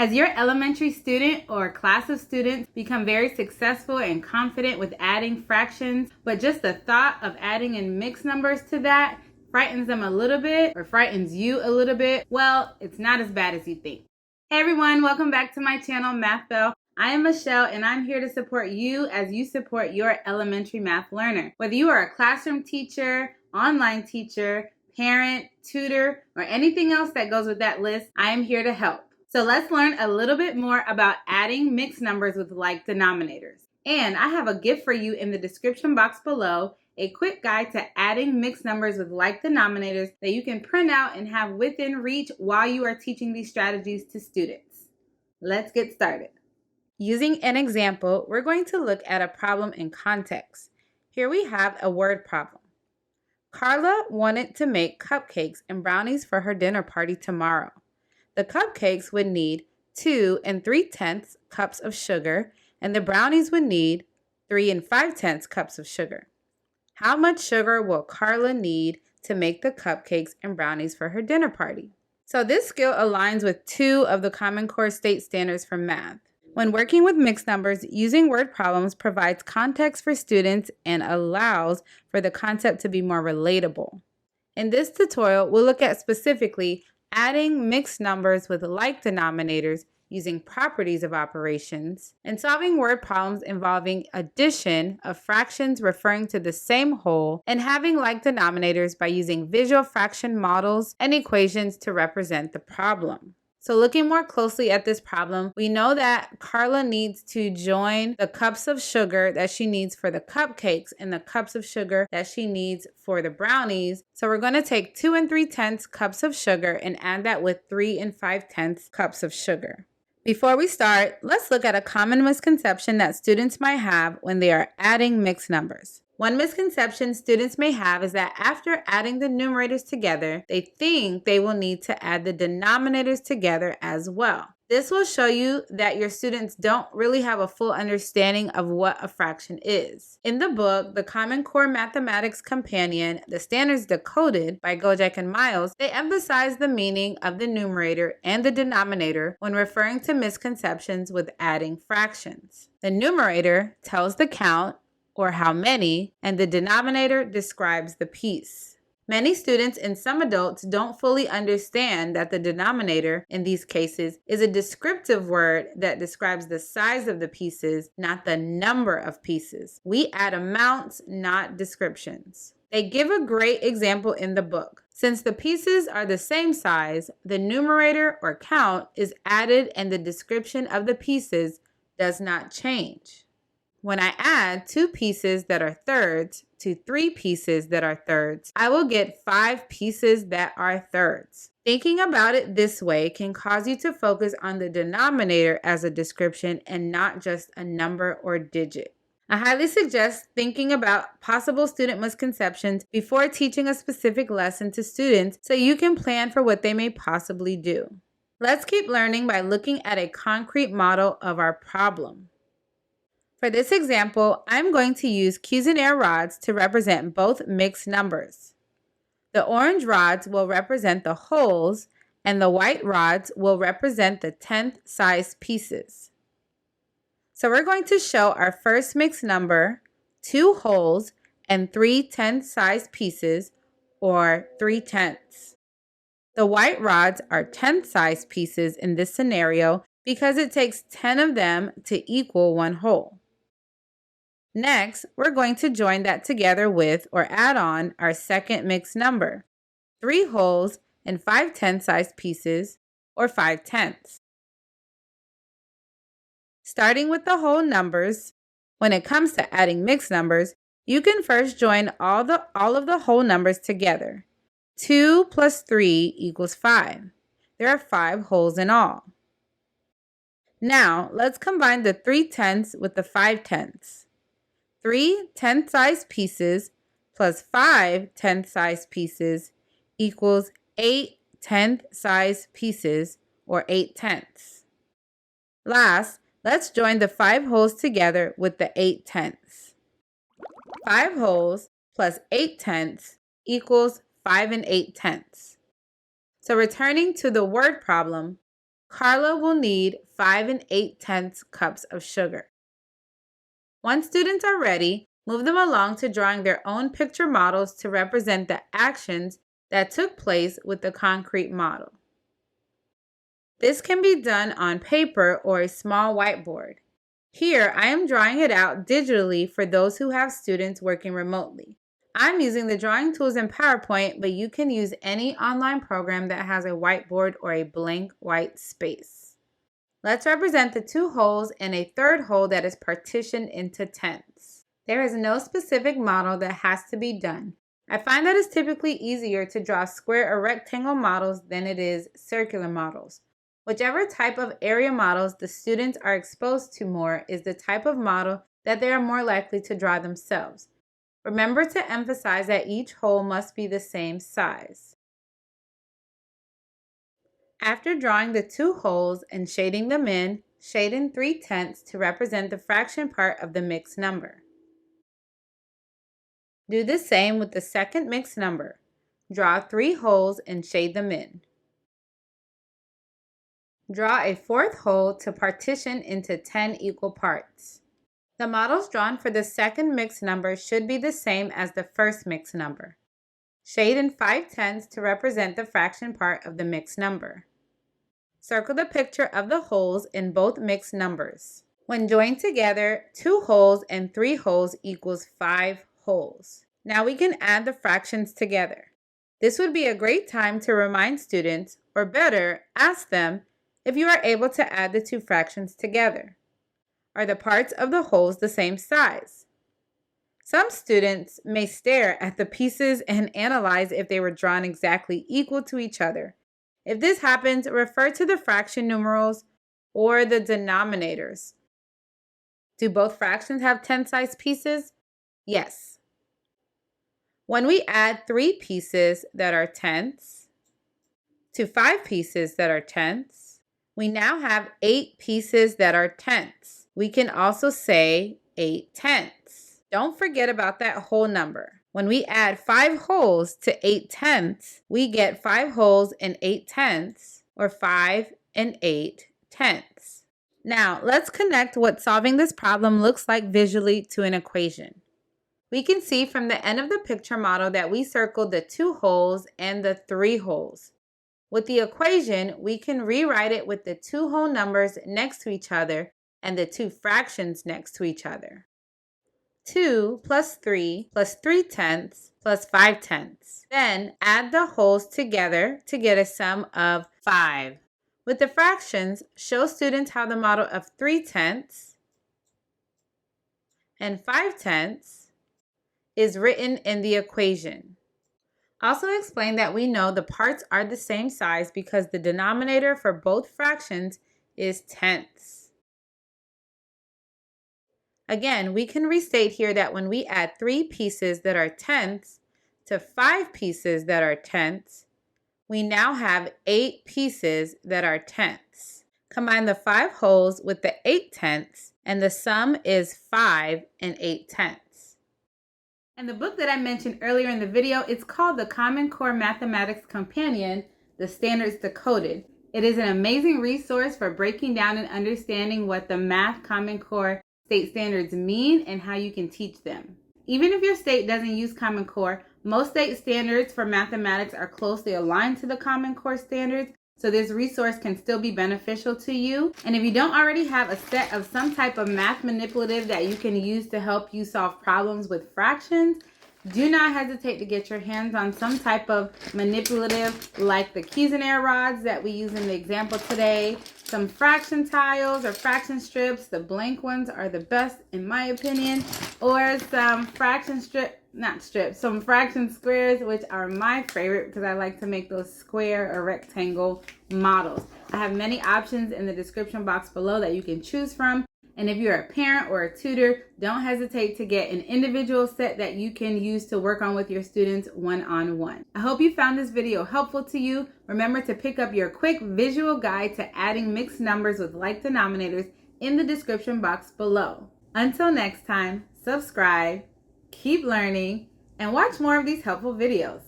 Has your elementary student or class of students become very successful and confident with adding fractions, but just the thought of adding in mixed numbers to that frightens them a little bit or frightens you a little bit? Well, it's not as bad as you think. Hey everyone, welcome back to my channel, MathBell. I am Michelle and I'm here to support you as you support your elementary math learner. Whether you are a classroom teacher, online teacher, parent, tutor, or anything else that goes with that list, I am here to help. So let's learn a little bit more about adding mixed numbers with like denominators. And I have a gift for you in the description box below, a quick guide to adding mixed numbers with like denominators that you can print out and have within reach while you are teaching these strategies to students. Let's get started. Using an example, we're going to look at a problem in context. Here we have a word problem. Carla wanted to make cupcakes and brownies for her dinner party tomorrow. The cupcakes would need 2 3/10 cups of sugar, and the brownies would need 3 5/10 cups of sugar. How much sugar will Carla need to make the cupcakes and brownies for her dinner party? So this skill aligns with 2 of the Common Core state standards for math. When working with mixed numbers, using word problems provides context for students and allows for the concept to be more relatable. In this tutorial, we'll look at specifically adding mixed numbers with like denominators using properties of operations, and solving word problems involving addition of fractions referring to the same whole, and having like denominators by using visual fraction models and equations to represent the problem. So looking more closely at this problem, we know that Carla needs to join the cups of sugar that she needs for the cupcakes and the cups of sugar that she needs for the brownies. So we're going to take 2 3/10 cups of sugar and add that with 3 5/10 cups of sugar. Before we start, let's look at a common misconception that students might have when they are adding mixed numbers. One misconception students may have is that after adding the numerators together, they think they will need to add the denominators together as well. This will show you that your students don't really have a full understanding of what a fraction is. In the book, The Common Core Mathematics Companion, The Standards Decoded by Gojek and Miles, they emphasize the meaning of the numerator and the denominator when referring to misconceptions with adding fractions. The numerator tells the count, or how many, and the denominator describes the piece. Many students and some adults don't fully understand that the denominator, in these cases, is a descriptive word that describes the size of the pieces, not the number of pieces. We add amounts, not descriptions. They give a great example in the book. Since the pieces are the same size, the numerator or count is added and the description of the pieces does not change. When I add 2 pieces that are thirds to 3 pieces that are thirds, I will get 5 pieces that are thirds. Thinking about it this way can cause you to focus on the denominator as a description and not just a number or digit. I highly suggest thinking about possible student misconceptions before teaching a specific lesson to students so you can plan for what they may possibly do. Let's keep learning by looking at a concrete model of our problem. For this example, I'm going to use Cuisinart rods to represent both mixed numbers. The orange rods will represent the wholes, and the white rods will represent the 10th size pieces. So we're going to show our first mixed number, 2 wholes, and 3 10th size pieces, or 3/10. The white rods are 10th size pieces in this scenario because it takes 10 of them to equal 1 whole. Next, we're going to join that together with or add on our second mixed number, 3 wholes and 5 10th size pieces, or 5/10. Starting with the whole numbers, when it comes to adding mixed numbers, you can first join all of the whole numbers together. 2 plus 3 equals 5. There are 5 wholes in all. Now, let's combine the 3/10 with the 5/10. 3 10th size pieces plus 5 10th size pieces equals 8 10th size pieces, or 8/10. Last, let's join the 5 wholes together with the 8/10. 5 wholes plus 8/10 equals 5 8/10. So returning to the word problem, Carla will need 5 8/10 cups of sugar. Once students are ready, move them along to drawing their own picture models to represent the actions that took place with the concrete model. This can be done on paper or a small whiteboard. Here, I am drawing it out digitally for those who have students working remotely. I'm using the drawing tools in PowerPoint, but you can use any online program that has a whiteboard or a blank white space. Let's represent the 2 holes and a third hole that is partitioned into tenths. There is no specific model that has to be done. I find that it's typically easier to draw square or rectangle models than it is circular models. Whichever type of area models the students are exposed to more is the type of model that they are more likely to draw themselves. Remember to emphasize that each hole must be the same size. After drawing the 2 holes and shading them in, shade in 3/10 to represent the fraction part of the mixed number. Do the same with the second mixed number. Draw 3 holes and shade them in. Draw a 4th hole to partition into 10 equal parts. The models drawn for the second mixed number should be the same as the first mixed number. Shade in 5/10 to represent the fraction part of the mixed number. Circle the picture of the holes in both mixed numbers. When joined together, 2 holes and 3 holes equals 5 holes. Now we can add the fractions together. This would be a great time to remind students, or better, ask them, if you are able to add the 2 fractions together. Are the parts of the holes the same size? Some students may stare at the pieces and analyze if they were drawn exactly equal to each other. If this happens, refer to the fraction numerals or the denominators. Do both fractions have 10-sized pieces? Yes. When we add 3 pieces that are tenths to 5 pieces that are tenths, we now have 8 pieces that are tenths. We can also say 8/10. Don't forget about that whole number. When we add 5 holes to 8/10, we get 5 holes and 8/10, or 5 8/10. Now, let's connect what solving this problem looks like visually to an equation. We can see from the end of the picture model that we circled the 2 holes and the 3 holes. With the equation, we can rewrite it with the 2 whole numbers next to each other and the 2 fractions next to each other. 2 plus 3 plus 3/10 plus 5/10. Then add the holes together to get a sum of 5. With the fractions, show students how the model of 3/10 and 5/10 is written in the equation. Also explain that we know the parts are the same size because the denominator for both fractions is tenths. Again, we can restate here that when we add 3 pieces that are tenths to 5 pieces that are tenths, we now have 8 pieces that are tenths. Combine the 5 holes with the 8/10, and the sum is 5 8/10. And the book that I mentioned earlier in the video, it's called the Common Core Mathematics Companion, The Standards Decoded. It is an amazing resource for breaking down and understanding what the Math Common Core state standards mean and how you can teach them. Even if your state doesn't use Common Core, most state standards for mathematics are closely aligned to the Common Core standards, so this resource can still be beneficial to you. And if you don't already have a set of some type of math manipulative that you can use to help you solve problems with fractions, do not hesitate to get your hands on some type of manipulative like the Cuisenaire rods that we use in the example today, some fraction tiles or fraction strips. The blank ones are the best in my opinion, or some fraction some fraction squares, which are my favorite because I like to make those square or rectangle models. I have many options in the description box below that you can choose from. And if you're a parent or a tutor, don't hesitate to get an individual set that you can use to work on with your students one-on-one. I hope you found this video helpful to you. Remember to pick up your quick visual guide to adding mixed numbers with like denominators in the description box below. Until next time, subscribe, keep learning, and watch more of these helpful videos.